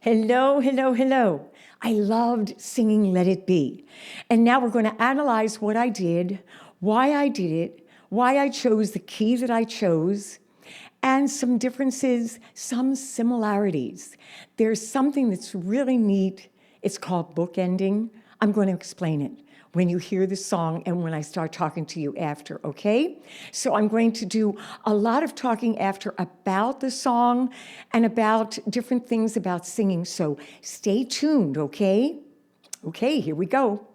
Hello, hello, hello. I loved singing Let It Be. And now we're going to analyze what I did, why I did it, why I chose the key that I chose, and some differences, some similarities. There's something that's really neat. It's called bookending. I'm going to explain it when you hear the song and when I start talking to you after, okay? So I'm going to do a lot of talking after about the song and about different things about singing. So stay tuned, okay? Okay, here we go.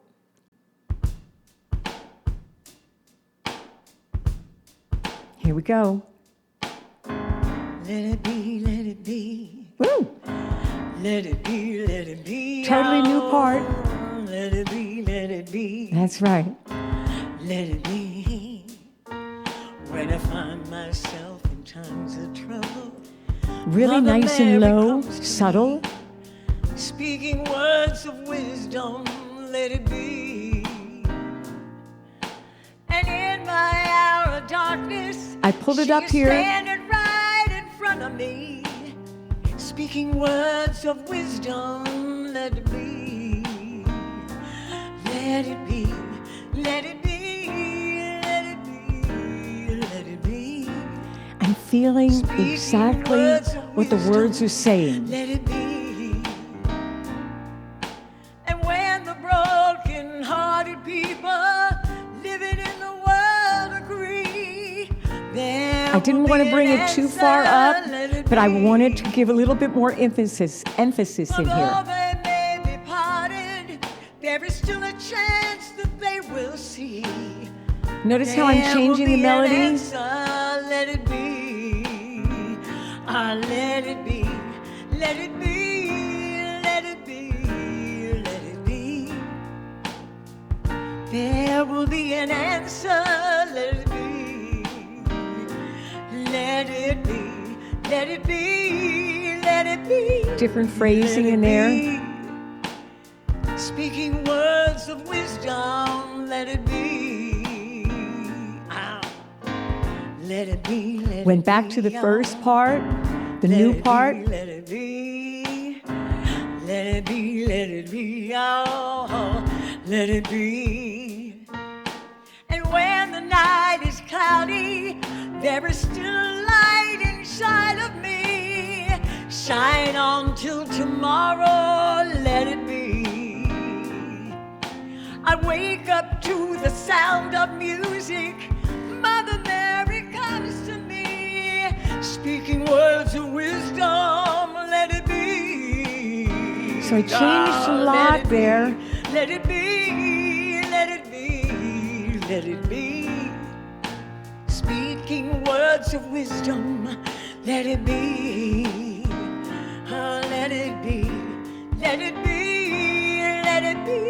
Here we go. Let it be, let it be. Woo! Let it be, let it be. Totally new part. Let it be, let it be. That's right. Let it be. When I find myself in times of trouble. Really Mother nice Mary and low, subtle. Speaking words of wisdom, let it be. And in my hour of darkness, I pulled it up here. Standing right in front of me, speaking words of wisdom, let it be. Let it be, let it be, let it be, let it be. I'm feeling speaking exactly what the words are saying. Let it be. And when the broken-hearted people living in the world agree, I didn't want to bring it too far up, but I wanted to give a little bit more emphasis in here. There is still a chance that they will see. Notice how I'm changing the melody? Let it be. Let it be. Let it be. Let it be. Let it be. There will be an answer. Let it be. Let it be. Let it be. Let it be. Different phrasing in there. Speaking words of wisdom, let it be. Let it be. Let Went back to the first part, the new part. Let it be. Let it be. Let it be. Oh, let it be. And when the night is cloudy, there is still a light inside of me. Shine on till tomorrow. Let it be. I wake up to the sound of music. Mother Mary comes to me, speaking words of wisdom, let it be. So I changed a lot there. Let it be, let it be, let it be. Speaking words of wisdom, let it be. Oh, let it be, let it be, let it be.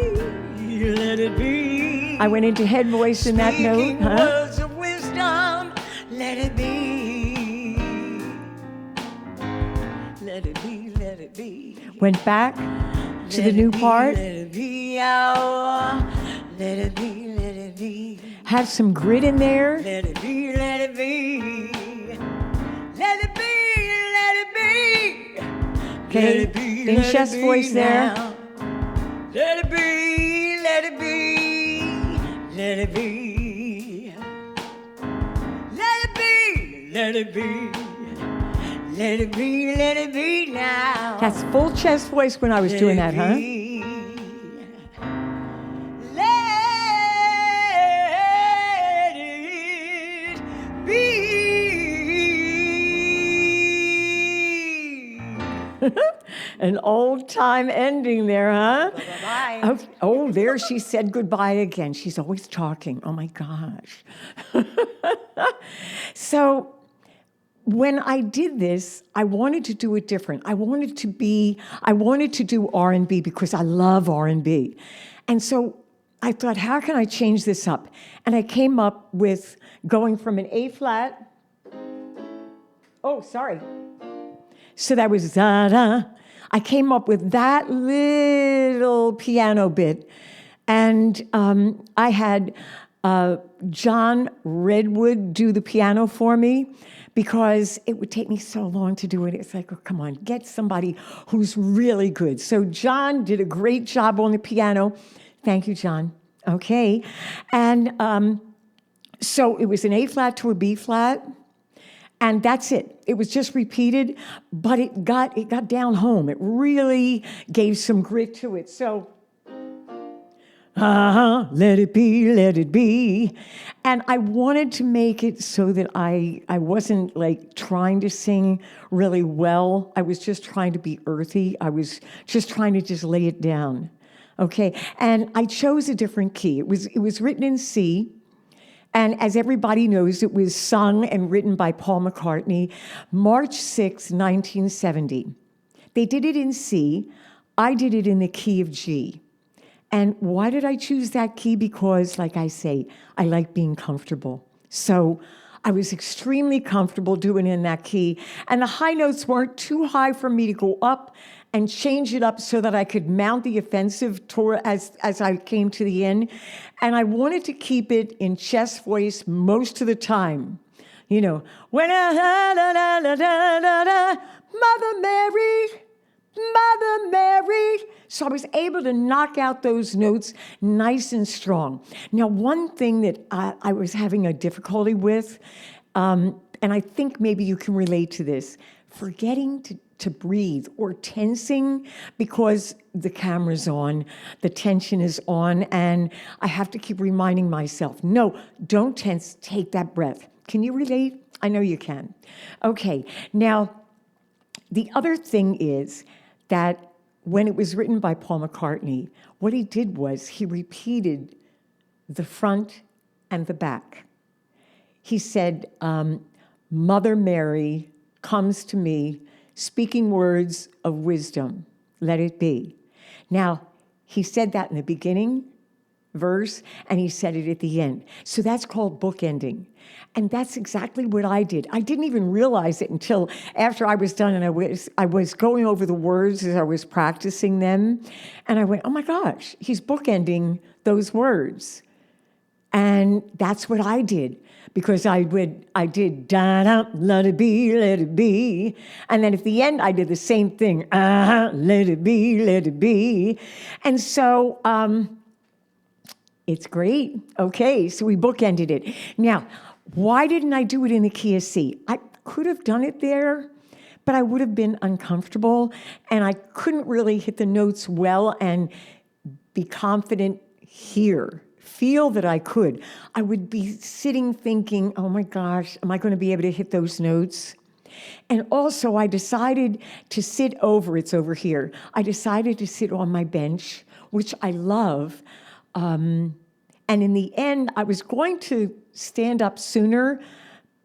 Let it be. I went into head voice in that note, huh? Words of wisdom, let it be. Let it be, let it be. Went back to the new part. Let it be, oh, let it be, let it be. Had some grit in there. Let it be, let it be. Let it be, let it be. Okay, then chest voice there. Let it be. Let it be, let it be, let it be, let it be, let it be, let it be now. That's full chest voice when I was doing that, huh? Let it be. An old-time ending there, huh? Bye-bye. Oh, there she said goodbye again. She's always talking. Oh, my gosh. So when I did this, I wanted to do it different. I wanted to do R&B because I love R&B. And so I thought, how can I change this up? And I came up with going from an A flat. Oh, sorry. So that was da-da. I came up with that little piano bit. And I had John Redwood do the piano for me. because it would take me so long to do it. It's like, oh, come on, get somebody who's really good. So John did a great job on the piano. Thank you, John. Okay. And so it was an A flat to a B flat. And that's it. It was just repeated, but it got down home. It really gave some grit to it. So, let it be, let it be. And I wanted to make it so that I wasn't like trying to sing really well. I was just trying to be earthy. I was just trying to just lay it down. Okay. And I chose a different key. It was written in C. And as everybody knows, it was sung and written by Paul McCarthy, March 6, 1970. They did it in C. I did it in the key of G. And why did I choose that key? Because, like I say, I like being comfortable. So I was extremely comfortable doing it in that key. And the high notes weren't too high for me to go up and change it up so that I could mount the offensive tour as I came to the end. And I wanted to keep it in chest voice most of the time. You know, when Mother Mary, Mother Mary. So I was able to knock out those notes nice and strong. Now, one thing that I was having a difficulty with, and I think maybe you can relate to this, forgetting to breathe or tensing because the camera's on, the tension is on, and I have to keep reminding myself, no, don't tense, take that breath. Can you relate? I know you can. Okay, now, the other thing is that when it was written by Paul McCarthy, what he did was he repeated the front and the back. He said, Mother Mary comes to me, speaking words of wisdom, let it be. Now, he said that in the beginning verse, and he said it at the end. So that's called bookending. And that's exactly what I did. I didn't even realize it until after I was done, and I was going over the words as I was practicing them, and I went, oh my gosh, he's bookending those words. And that's what I did, because I did da-da, let it be, and then at the end I did the same thing, let it be, and so it's great. Okay, so we bookended it. Now, why didn't I do it in the key of C? I could have done it there, but I would have been uncomfortable, and I couldn't really hit the notes well and be confident here. Feel that I could. I would be sitting thinking, oh my gosh, am I going to be able to hit those notes? And also I decided to sit over, it's over here, I decided to sit on my bench, which I love. And in the end, I was going to stand up sooner,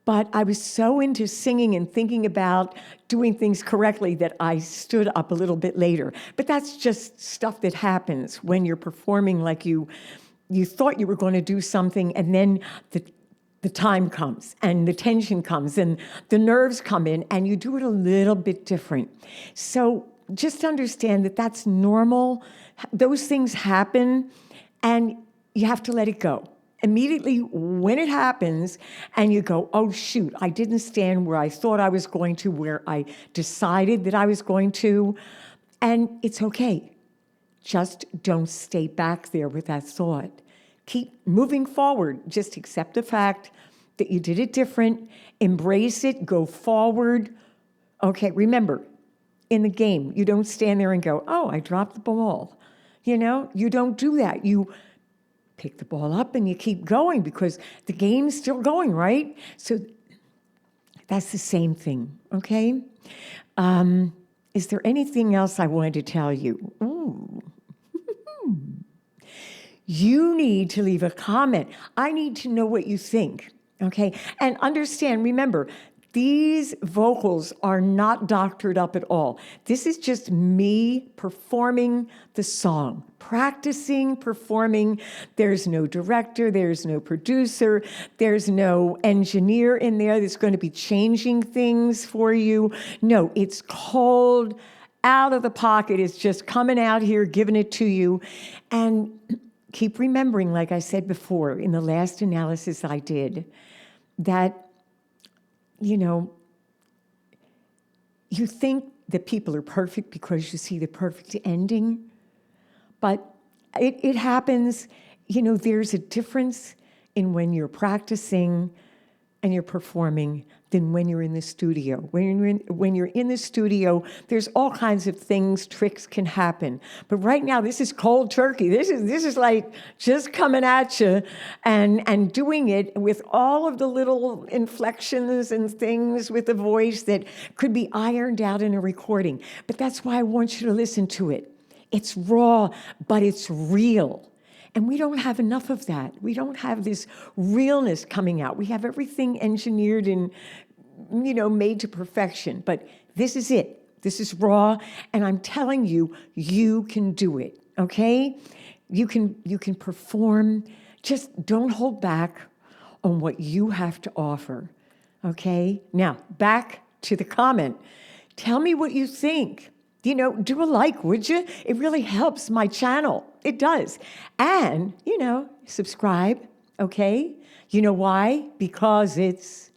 but I was so into singing and thinking about doing things correctly that I stood up a little bit later. But that's just stuff that happens when you're performing like you thought you were going to do something, and then the time comes, and the tension comes, and the nerves come in, and you do it a little bit different. So just understand that that's normal. Those things happen, and you have to let it go. Immediately when it happens, and you go, oh shoot, I didn't stand where I thought I was going to, where I decided that I was going to, and it's okay. Just don't stay back there with that thought. Keep moving forward. Just accept the fact that you did it different. Embrace it. Go forward. Okay, remember, in the game, you don't stand there and go, oh, I dropped the ball. You know, you don't do that. You pick the ball up and you keep going because the game's still going, right? So that's the same thing, okay? Is there anything else I wanted to tell you? Ooh. You need to leave a comment. I need to know what you think, okay? And understand, remember, these vocals are not doctored up at all. This is just me performing the song, practicing, performing. There's no director, there's no producer, there's no engineer in there that's going to be changing things for you. No, it's cold, out of the pocket. It's just coming out here, giving it to you. And keep remembering, like I said before, in the last analysis I did, that you know, you think that people are perfect because you see the perfect ending, but it happens, you know, there's a difference in when you're practicing and you're performing than when you're in the studio. When you're in the studio, there's all kinds of things, tricks can happen. But right now, this is cold turkey. This is like just coming at you and doing it with all of the little inflections and things with the voice that could be ironed out in a recording. But that's why I want you to listen to it. It's raw, but it's real. And we don't have enough of that. We don't have this realness coming out. We have everything engineered and, you know, made to perfection. But this is it. This is raw. And I'm telling you, you can do it, okay? You can perform. Just don't hold back on what you have to offer, okay? Now, back to the comment. Tell me what you think. You know, do a like, would you? It really helps my channel. It does. And, you know, subscribe, okay? You know why? Because it's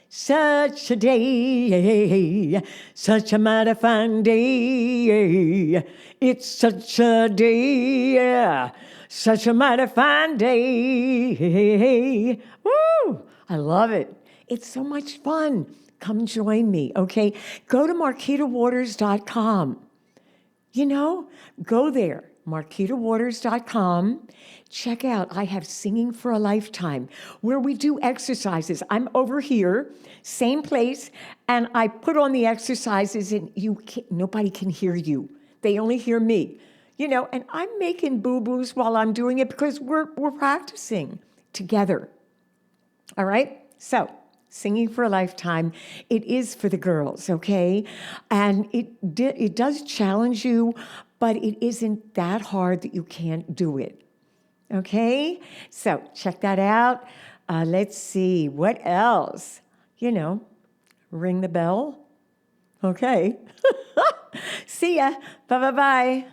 such a day, such a mighty fine day. It's such a day, such a mighty fine day. Woo! I love it. It's so much fun. Come join me, okay? Go to marquitawaters.com. You know, go there, marquitawaters.com. Check out, I have Singing for a Lifetime, where we do exercises. I'm over here, same place, and I put on the exercises, and nobody can hear you. They only hear me, you know, and I'm making boo-boos while I'm doing it because we're practicing together. All right? So, Singing for a Lifetime, it is for the girls, okay? And it does challenge you, but it isn't that hard that you can't do it, okay? So check that out. Let's see, what else? You know, ring the bell. Okay. See ya. Bye-bye-bye.